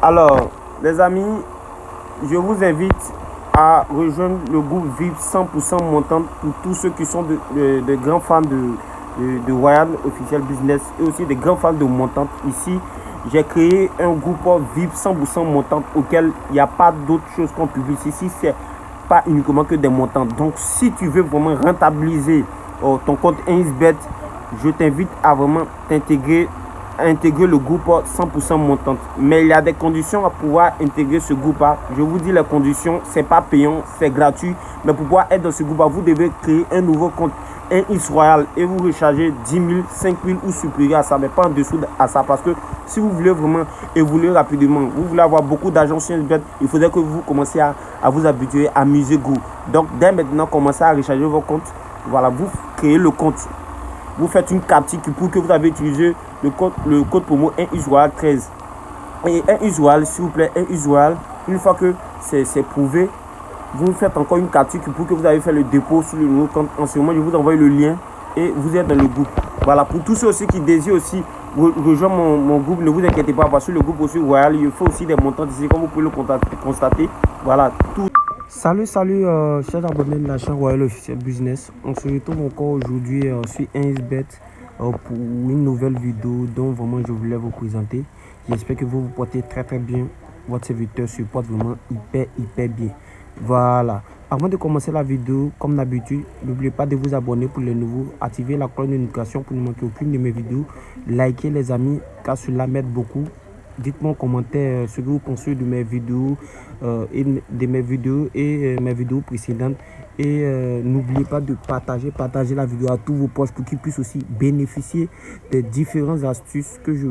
Alors, les amis, je vous invite à rejoindre le groupe VIP 100% montant pour tous ceux qui sont de grands fans de Royal Officiel Business et aussi des grands fans de montante. Ici, j'ai créé un groupe VIP 100% montant auquel il n'y a pas d'autre chose qu'on publie. Ici, c'est pas uniquement que des montantes. Donc, si tu veux vraiment rentabiliser ton compte 1xBet, je t'invite à vraiment intégrer le groupe 100% montante. Mais il y a des conditions à pouvoir intégrer ce groupe. Je vous dis les conditions, c'est pas payant, c'est gratuit. Mais pour pouvoir être dans ce groupe, vous devez créer un nouveau compte 1x Royal et vous rechargez 10 000, 5 000 ou supérieur à ça, mais pas en dessous à ça. Parce que si vous voulez vraiment évoluer rapidement, vous voulez avoir beaucoup d'argent sur 1xBet, il faudrait que vous commenciez à vous habituer à miser gros. Donc dès maintenant, commencez à recharger vos comptes. Voilà, vous créez le compte. Vous faites une capture qui prouve que vous avez utilisé le code promo 1x Royal 13. Et 1x Royal, s'il vous plaît, 1x Royal, une fois que c'est prouvé, vous faites encore une capture qui prouve que vous avez fait le dépôt sur le nouveau compte. En ce moment, je vous envoie le lien et vous êtes dans le groupe. Voilà, pour tous ceux aussi qui désirent aussi rejoindre mon groupe, ne vous inquiétez pas, parce que le groupe aussi Royal, il faut aussi des montants ici, comme vous pouvez le constater. Voilà, tout. Salut, chers abonnés de la chaîne Royal Officiel Business. On se retrouve encore aujourd'hui sur 1xBet pour une nouvelle vidéo dont vraiment je voulais vous présenter. J'espère que vous vous portez très bien. Votre serviteur se porte vraiment hyper bien. Voilà. Avant de commencer la vidéo, comme d'habitude, n'oubliez pas de vous abonner pour les nouveaux, activer la cloche de notification pour ne manquer aucune de mes vidéos, likez les amis car cela m'aide beaucoup. Dites-moi en commentaire ce que vous pensez de mes vidéos et mes vidéos précédentes. Et n'oubliez pas de partager la vidéo à tous vos proches pour qu'ils puissent aussi bénéficier des différentes astuces que je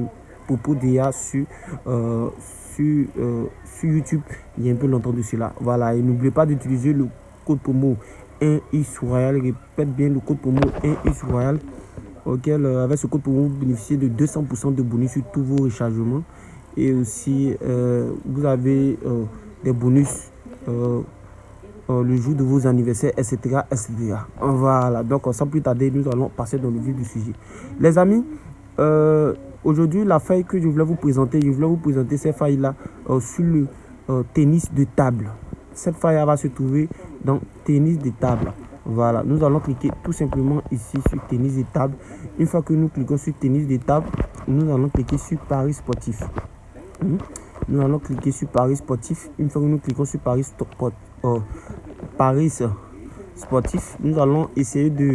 propose déjà sur YouTube. Il y a un peu longtemps de cela. Voilà, et n'oubliez pas d'utiliser le code promo 1x Royal. Répète bien le code promo 1x Royal. Auquel, avec ce code promo, vous bénéficiez de 200% de bonus sur tous vos rechargements. Et aussi, vous avez des bonus le jour de vos anniversaires, etc. Voilà, donc sans plus tarder, nous allons passer dans le vif du sujet. Les amis, aujourd'hui, la faille que je voulais vous présenter, cette faille-là sur le tennis de table. Cette faille va se trouver dans tennis de table. Voilà, nous allons cliquer tout simplement ici sur tennis de table. Une fois que nous cliquons sur tennis de table, nous allons cliquer sur Paris sportif. Nous allons cliquer sur Paris sportif. Une fois que nous cliquons sur Paris sportif, nous allons essayer de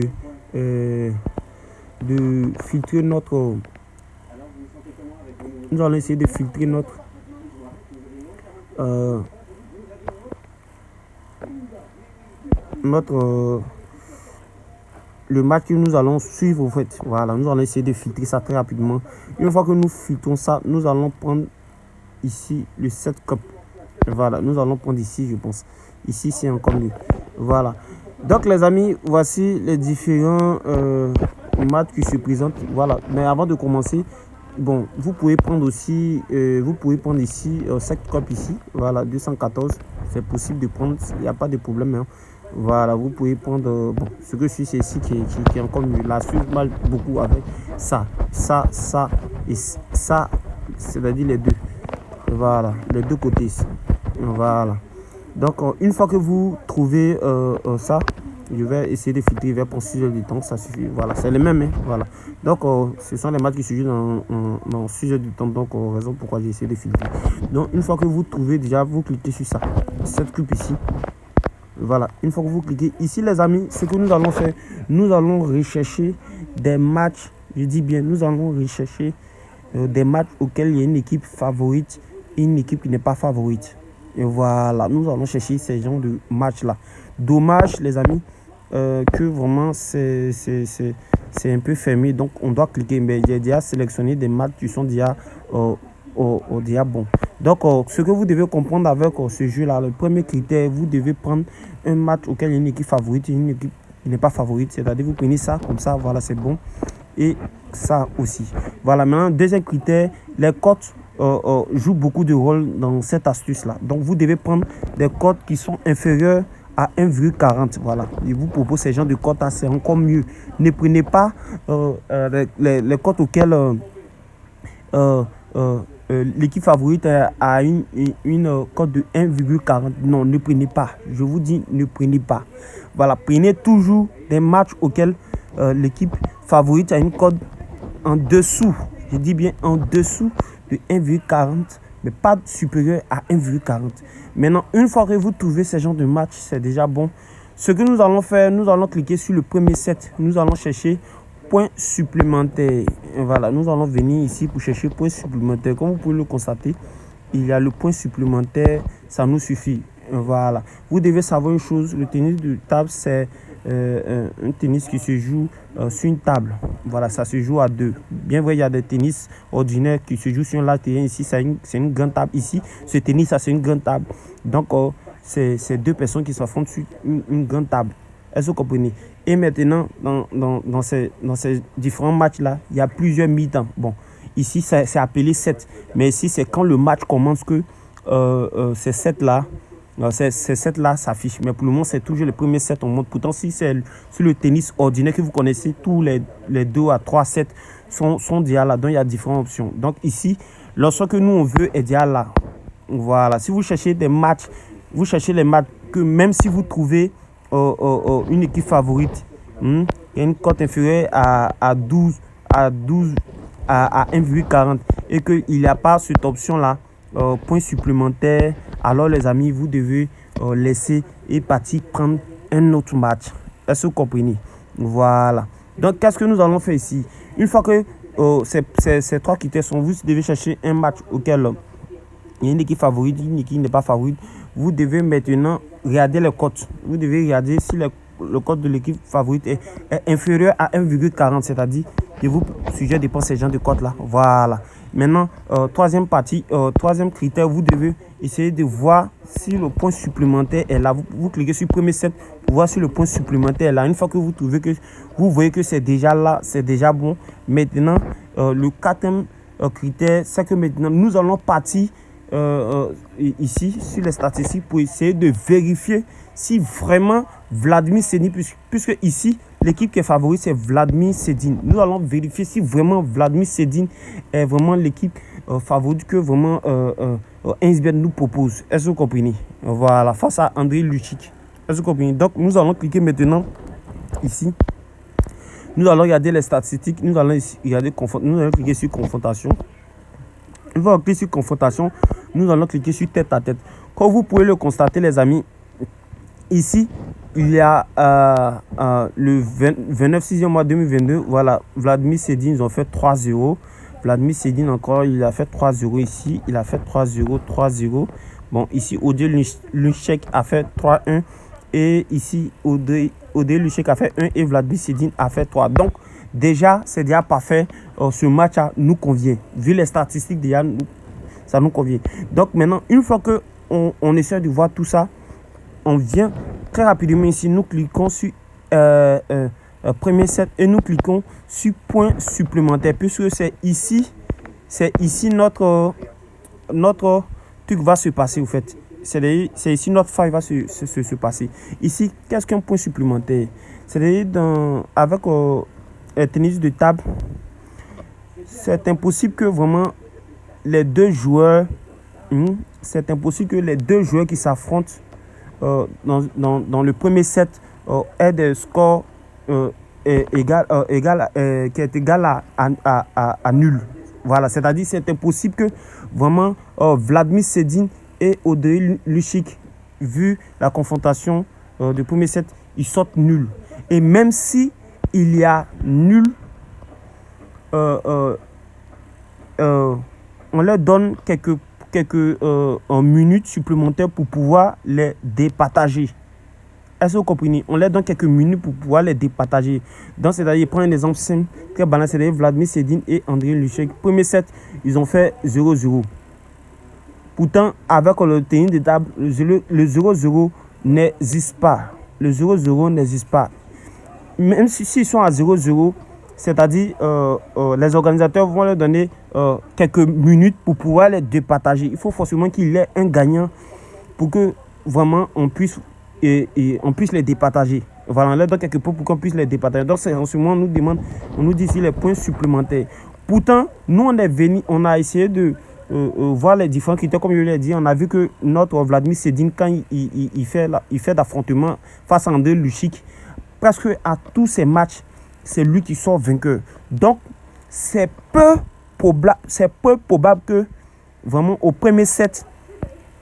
filtrer notre. Nous allons essayer de filtrer notre. Le match que nous allons suivre en fait. Voilà, nous allons essayer de filtrer ça très rapidement. Une fois que nous filtrons ça, nous allons prendre ici le 7 cup. Voilà, nous allons prendre ici, je pense. Ici, c'est encore mieux. Voilà. Donc, les amis, voici les différents matchs qui se présentent. Voilà. Mais avant de commencer, bon, vous pouvez prendre aussi, ici 7 cup ici. Voilà, 214. C'est possible de prendre, il n'y a pas de problème. Hein. Voilà, vous pouvez prendre, bon, ce que je suis, c'est ici qui est encore mieux. La suite mal beaucoup avec ça et ça, c'est-à-dire les deux. Voilà, les deux côtés ici. Voilà. Donc, une fois que vous trouvez ça, je vais essayer de filtrer. Je vais prendre 6 heures de temps, ça suffit. Voilà, c'est les mêmes. Hein, voilà. Donc, ce sont les matchs qui se jouent dans 6 heures de temps. Donc, raison pourquoi j'ai essayé de filtrer. Donc, une fois que vous trouvez déjà, vous cliquez sur ça. Cette coupe ici. Voilà, une fois que vous cliquez ici, les amis, ce que nous allons faire, nous allons rechercher des matchs. Je dis bien, nous allons rechercher des matchs auxquels il y a une équipe favorite et une équipe qui n'est pas favorite. Et voilà, nous allons chercher ces genres de matchs-là. Dommage, les amis, que vraiment c'est un peu fermé. Donc, on doit cliquer. Mais j'ai déjà sélectionné des matchs qui sont déjà déjà bons. Donc, ce que vous devez comprendre avec ce jeu-là, le premier critère, vous devez prendre un match auquel il y a une équipe favorite et une équipe qui n'est pas favorite. C'est-à-dire, vous prenez ça comme ça, voilà, c'est bon. Et ça aussi. Voilà, maintenant, deuxième critère, les cotes jouent beaucoup de rôle dans cette astuce-là. Donc, vous devez prendre des cotes qui sont inférieures à 1,40. Voilà. Je vous propose ces genres de cotes, c'est encore mieux. Ne prenez pas les cotes auxquelles l'équipe favorite a une cote de 1,40. Non, ne prenez pas. Je vous dis, ne prenez pas. Voilà, prenez toujours des matchs auxquels l'équipe favorite a une cote en dessous. Je dis bien en dessous de 1,40, mais pas supérieur à 1,40. Maintenant, une fois que vous trouvez ce genre de match, c'est déjà bon. Ce que nous allons faire, nous allons cliquer sur le premier set. Nous allons chercher point supplémentaire. Voilà, nous allons venir ici pour chercher point supplémentaire. Comme vous pouvez le constater, il y a le point supplémentaire, ça nous suffit. Voilà. Vous devez savoir une chose, le tennis de table, c'est un tennis qui se joue sur une table. Voilà, ça se joue à deux. Bien vrai, il y a des tennis ordinaires qui se jouent sur un terrain. Ici, c'est une grande table. Ici, ce tennis, ça c'est une grande table. Donc, c'est deux personnes qui s'affrontent sur une grande table. Est-ce que vous comprenez? Et maintenant, dans ces différents matchs-là, il y a plusieurs mi-temps. Bon, ici, c'est appelé 7. Mais ici, c'est quand le match commence que ces 7-là, ces 7-là s'affichent. Mais pour le moment, c'est toujours le premier 7 on monte. Pourtant, si c'est sur le tennis ordinaire que vous connaissez, tous les 2 à 3 sets sont déjà là. Donc, il y a différentes options. Donc, ici, lorsque nous, on veut, est déjà là. Voilà. Si vous cherchez des matchs, vous cherchez les matchs que même si vous trouvez une équipe favorite, il y a une cote inférieure à 12 à 1,40 et qu'il n'y a pas cette option-là, point supplémentaire, alors les amis, vous devez laisser et partir prendre un autre match. Est-ce que vous comprenez? Voilà. Donc, qu'est-ce que nous allons faire ici? Une fois que ces trois critères sont, vous devez chercher un match auquel il y a une équipe favorite, une équipe n'est pas favorite. Vous devez maintenant regarder les cotes. Vous devez regarder si le code de l'équipe favorite est inférieur à 1,40, c'est-à-dire que vous sujet dépend de ces gens de cotes-là. Voilà. Maintenant, troisième critère, vous devez essayer de voir si le point supplémentaire est là. Vous cliquez sur le premier set pour voir si le point supplémentaire est là. Une fois que vous trouvez que vous voyez que c'est déjà là, c'est déjà bon. Maintenant, le quatrième critère, c'est que maintenant, nous allons partir ici sur les statistiques pour essayer de vérifier si vraiment Vladimir Sedin, puisque ici l'équipe qui est favorite c'est Vladimir Sedin, nous allons vérifier si vraiment Vladimir Sedin est vraiment l'équipe favorite que vraiment 1xBet nous propose. Est-ce que vous comprenez? Voilà, face à Andrei Lušić. Est-ce que vous comprenez? Donc nous allons cliquer maintenant ici. Nous allons regarder les statistiques. Nous allons cliquer sur confrontation. Une fois cliquer sur confrontation, nous allons cliquer sur tête à tête. Comme vous pouvez le constater, les amis, ici, il y a le 29 6e mois 2022. Voilà, Vladimir Sedin, ils ont fait 3-0. Vladimir Sedin encore, il a fait 3-0 ici. Il a fait 3-0, 3-0. Bon, ici, Odé Lušek a fait 3-1. Et ici, Odé Lušek a fait 1 et Vladimir Sedin a fait 3. Donc, déjà, c'est déjà parfait. Ce match nous convient. Vu les statistiques, déjà, ça nous convient. Donc, maintenant, une fois qu'on essaie de voir tout ça, on vient très rapidement ici. Nous cliquons sur premier set et nous cliquons sur point supplémentaire. Puisque c'est ici notre truc va se passer, au fait. C'est ici notre faille va se passer. Ici, qu'est-ce qu'un point supplémentaire? C'est-à-dire, avec un tennis de table, c'est impossible que vraiment les deux joueurs, qui s'affrontent dans le premier set aient des scores qui est égal à nul. Voilà, c'est-à-dire c'est impossible que vraiment Vladimir Sedin et Odé Lušić, vu la confrontation du premier set, ils sortent nuls. Et même si il y a nul, on leur donne quelques minutes supplémentaires pour pouvoir les départager. Est-ce que vous comprenez? On leur donne quelques minutes pour pouvoir les départager. Donc, c'est-à-dire, prends un exemple simple, très banal, c'est-à-dire Vladimir Sedin et Andrei Lušić. Premier set, ils ont fait 0-0. Pourtant, avec le tennis de table, le 0-0 n'existe pas. Le 0-0 n'existe pas. Même s'ils sont à 0-0, c'est-à-dire les organisateurs vont leur donner quelques minutes pour pouvoir les départager. Il faut forcément qu'il y ait un gagnant pour que vraiment on puisse les départager. Voilà, on leur donne quelques points pour qu'on puisse les départager. Donc, c'est en ce moment, on nous dit ici les points supplémentaires. Pourtant, nous, on a essayé de voir les différents critères, comme je l'ai dit, on a vu que notre Vladimir Sedin, quand il fait d'affrontement face à André Lucic, presque à tous ses matchs, c'est lui qui sort vainqueur. Donc, c'est peu probable que vraiment au premier set,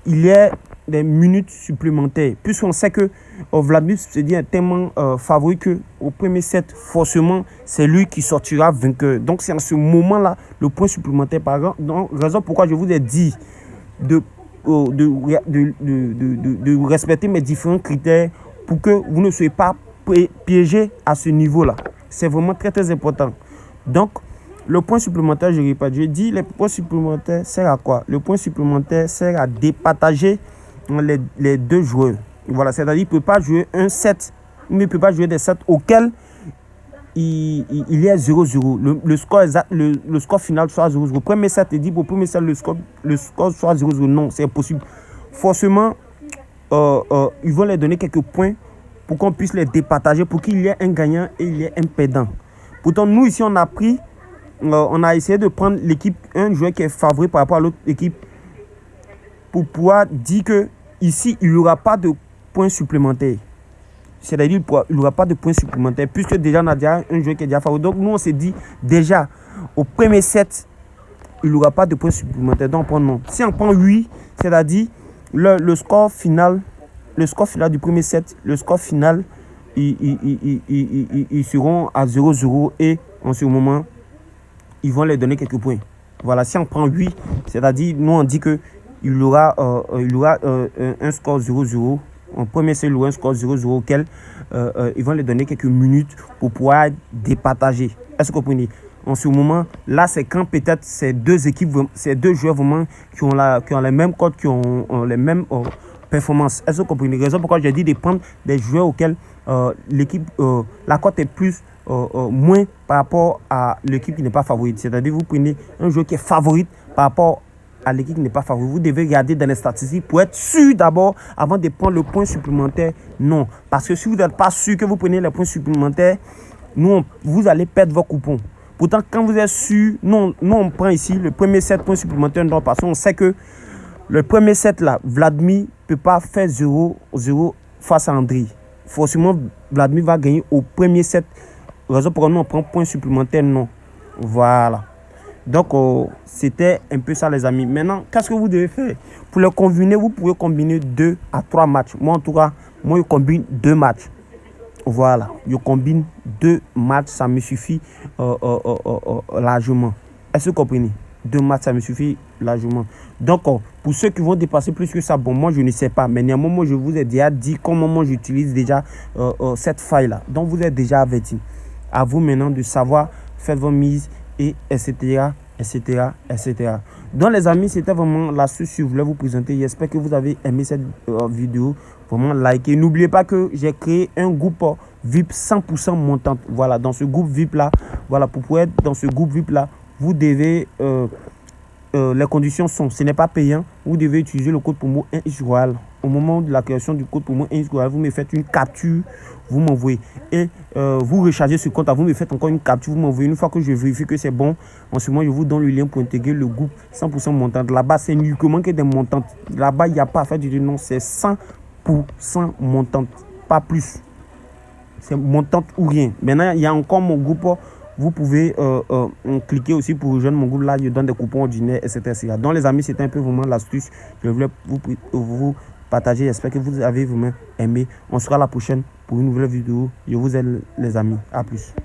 il y ait des minutes supplémentaires. Puisqu'on sait que Vladimir Sedin est tellement favori qu'au premier set, forcément, c'est lui qui sortira vainqueur. Donc, c'est en ce moment-là le point supplémentaire. Par exemple, donc, raison pourquoi je vous ai dit de respecter mes différents critères pour que vous ne soyez pas piégé à ce niveau-là. C'est vraiment très, très important. Donc, le point supplémentaire, je répète, je dis, les points supplémentaires servent à quoi? Le point supplémentaire sert à départager les deux joueurs. Voilà, c'est-à-dire qu'il ne peut pas jouer un set, mais il ne peut pas jouer des sets auxquels il y a 0-0. Le score exact, le score final soit 0-0. Premier set, il dit pour le premier set, le score soit 0-0. Non, c'est impossible. Forcément, ils vont leur donner quelques points pour qu'on puisse les départager, pour qu'il y ait un gagnant et il y ait un perdant. Pourtant, nous, ici, on a essayé de prendre l'équipe, un joueur qui est favori par rapport à l'autre équipe, pour pouvoir dire que ici, il n'y aura pas de points supplémentaires. C'est-à-dire qu'il n'y aura pas de points supplémentaires, puisque déjà, on a déjà un joueur qui est déjà favori. Donc, nous, on s'est dit, déjà, au premier set, il n'y aura pas de points supplémentaires. Donc, on prend non. Si on prend 8, c'est-à-dire le score final du premier set, le score final, ils seront à 0-0 et en ce moment, ils vont les donner quelques points. Voilà, si on prend 8, c'est-à-dire, nous, on dit qu'il y aura un score 0-0. En premier, c'est un score 0-0 auquel ils vont les donner quelques minutes pour pouvoir départager. Est-ce que vous comprenez? En ce moment, là, c'est quand peut-être ces deux équipes, ces deux joueurs vraiment qui ont les mêmes codes, qui ont les mêmes performances. Est-ce que vous comprenez? Raison pourquoi j'ai dit de prendre des joueurs auxquels l'équipe, la cote est plus moins par rapport à l'équipe qui n'est pas favorite. C'est-à-dire, vous prenez un joueur qui est favorite par rapport à l'équipe qui n'est pas favorite. Vous devez regarder dans les statistiques pour être sûr d'abord avant de prendre le point supplémentaire. Non. Parce que si vous n'êtes pas sûr que vous prenez les points supplémentaires, vous allez perdre vos coupons. Pourtant, quand vous êtes sûr, nous on prend ici le premier set points supplémentaires. Non, parce qu'on sait que le premier set là, Vladimir ne peut pas faire 0-0 face à André. Forcément, Vladimir va gagner au premier set. Raison pour laquelle nous on prend point supplémentaire. Non. Voilà. Donc, c'était un peu ça, les amis. Maintenant, qu'est-ce que vous devez faire? Pour le combiner, vous pouvez combiner 2 à 3 matchs. Moi, en tout cas, je combine 2 matchs. Voilà. Je combine 2 matchs, ça me suffit largement. Est-ce que vous comprenez? 2 matchs, ça me suffit largement. Donc, pour ceux qui vont dépasser plus que ça, bon, moi, je ne sais pas. Mais néanmoins, moi, je vous ai déjà dit comment moi, j'utilise déjà cette faille-là. Donc, vous êtes déjà averti. À vous maintenant de savoir, faites vos mises, et etc. Donc les amis, c'était vraiment l'astuce que je voulais vous présenter. J'espère que vous avez aimé cette vidéo. Vraiment likez. N'oubliez pas que j'ai créé un groupe VIP 100% montant. Voilà, dans ce groupe VIP là, voilà, pour pouvoir être dans ce groupe VIP là, vous devez les conditions sont, ce n'est pas payant. Vous devez utiliser le code promo 1xRoyal. Au moment de la création du code promo 1xRoyal, vous me faites une capture, vous m'envoyez. Et vous rechargez ce compte, vous me faites encore une capture, vous m'envoyez. Une fois que je vérifie que c'est bon, en ce moment, je vous donne le lien pour intégrer le groupe 100% montant. Là-bas, c'est uniquement que des montantes. Là-bas, il n'y a pas à faire du nom, c'est 100% montant, pas plus. C'est montante ou rien. Maintenant, il y a encore mon groupe. Vous pouvez cliquer aussi pour rejoindre mon groupe. Là, je donne des coupons ordinaires, etc. Donc, les amis, c'était un peu vraiment l'astuce. Je voulais vous partager. J'espère que vous avez vraiment aimé. On sera la prochaine pour une nouvelle vidéo. Je vous aime, les amis. À plus.